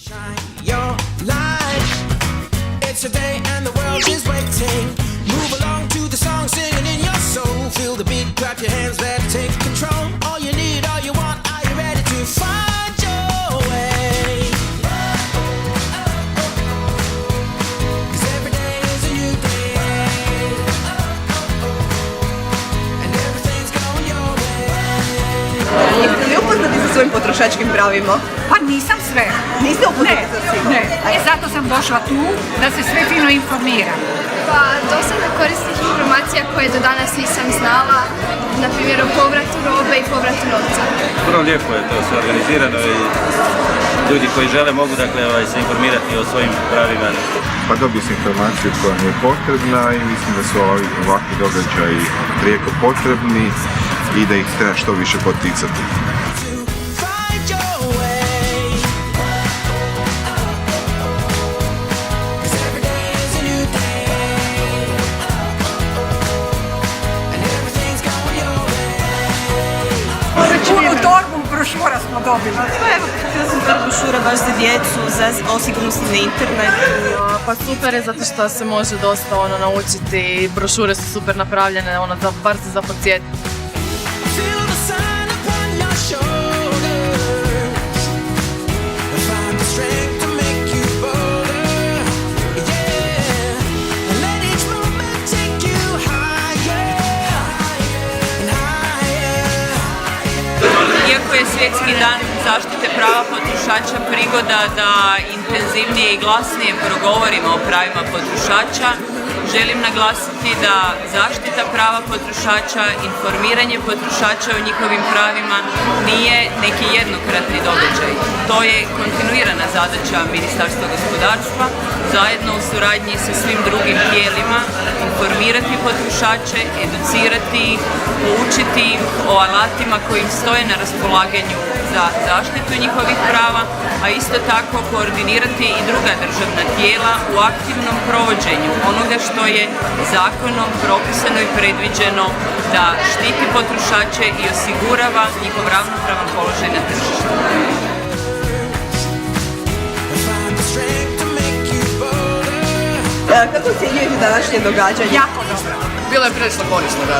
Your life, it's a day and the world is waiting. Move along to the song, singing in your soul. Feel the beat, clap your hands, let it take control. All you need, all you want, are you ready to find your way? 'Cause every day is a new day, and everything's going your way. Jeste li upoznati sa svojim potrošačkim pravima? Pa nisam sve. Niste upoznati sa svim? Ne. Zato sam došla tu da se sve fino informira. Pa dosta korisnih informacija koje do danas nisam znala, na primjer o povratu robe i povratu novca. Vrlo lijepo je to sve organizirano i ljudi koji žele mogu se informirati o svojim pravima. Pa dobio sam informaciju koja mi je potrebna i mislim da su ovakvi događaji prijeko potrebni i da ih treba što više poticati. Punu torbu brošura smo dobili. Pa evo, kupila sam par brošura baš za djecu, o sigurnosti na internetu. Pa super je zato što se može dosta naučiti, brošure su super napravljene, bar se za podsjetiti. Iako je Svjetski dan zaštite prava potrošača prigoda da intenzivnije i glasnije progovorimo o pravima potrošača, želim naglasiti da zaštita prava potrošača, informiranje potrošača o njihovim pravima nije neki jednokratni događaj. To je kontinuirana zadaća Ministarstva gospodarstva, zajedno u suradnji sa svim drugim tijelima, informirati potrošače, educirati ih, poučiti ih o alatima koji im stoje na raspolaganju za zaštitu njihovih prava, a isto tako koordinirati i druga državna tijela u aktivnom provođenju onoga što je zakonom propisano i predviđeno da štiti potrošače i osigurava njihov ravnopravan položaj na tržištu. Kako ocjenjujete današnje događanje? Jako dobro. Bilo je prilično korisno, da.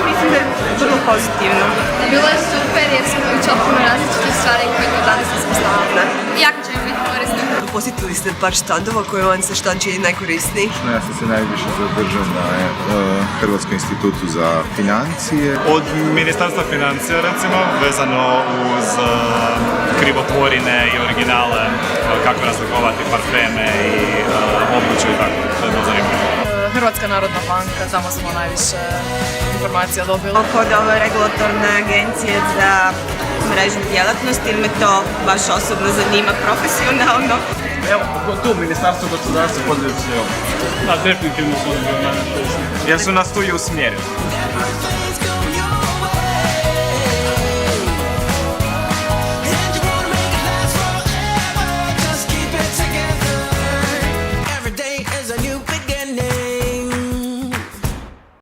Mislim da je vrlo pozitivno. Bilo je super jer sam naučila puno različitih stvari koje do danas nisam znala. Jako će mi biti korisno. Posjetili ste par štandova koji vam se štand čini najkorisniji? Ja sam se najviše zadržao na Hrvatskom institutu za financije. Od Ministarstva financija recimo, vezano uz krivotvorine i originale, kako razlikovati parfeme i obuću i tako, to je bilo zanimljivo. Hrvatska narodna banka, tamo smo najviše informacija dobili. Kod ove regulatorne agencije za mrežnu djelatnost, ili me to baš osobno zanima profesionalno? Evo, tu Ministarstvo gospodarstva pozdravljaju se ovo. Da, definitivno su oni bio najkorisniji. Jer su nas tu i usmjerili.